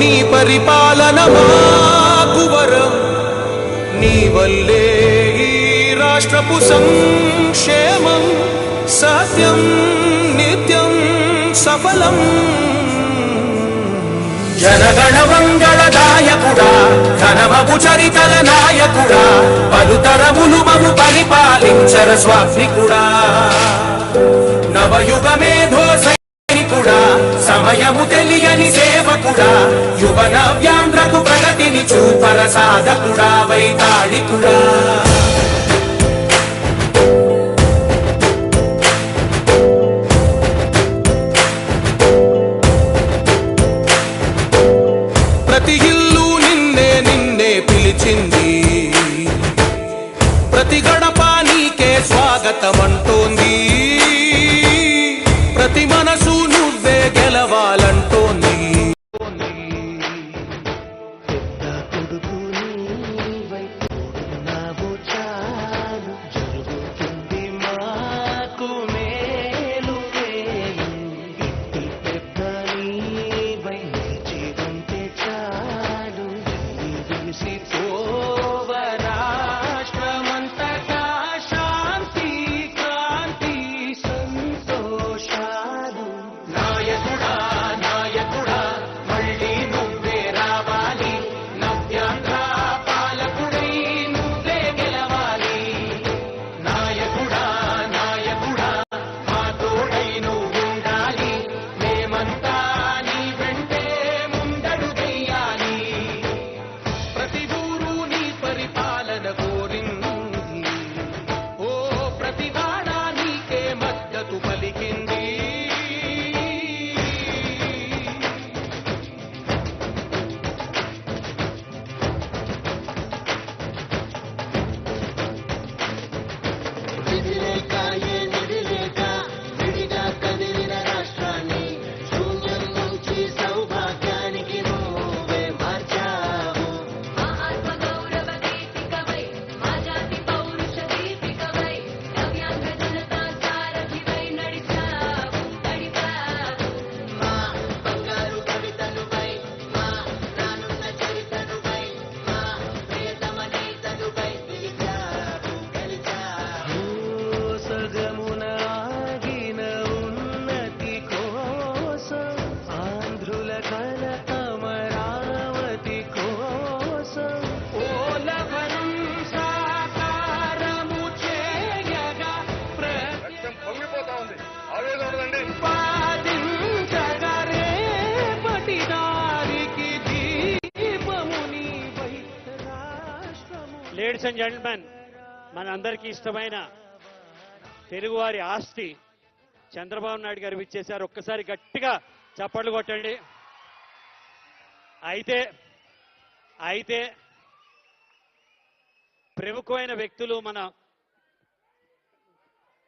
నీ పరిపాలన మాకు వరం నీ వల్లే ఈ రాష్ట్రపు సంక్షేమం సత్యం నిత్యం సఫలం జనగణ మంగళదాయకుడా ఘనమగు చరితల నాయకుడా పలుతరములు మము పరిపాలించర స్వామికుడా నవయుగ మేధో సైనికుడా సమయము తెలియని సేవకుడా యువన వ్యాంధ్రకు ప్రగతిని చూపర సాధకుడా వైతాళికుడా ప్రతి ఇల్లు నిన్నే నిన్నే పిలిచింది ప్రతి గడప నీకే స్వాగతమంటోంది ప్రతి మనసు నువ్వే గెలవాలంటోంది లేడీస్ అండ్ జెంటిల్మెన్, మనందరికీ ఇష్టమైన తెలుగువారి ఆస్తి చంద్రబాబు నాయుడు గారు ఇచ్చేశారు. ఒక్కసారి గట్టిగా చప్పట్లు కొట్టండి. అయితే ప్రముఖమైన వ్యక్తులు మన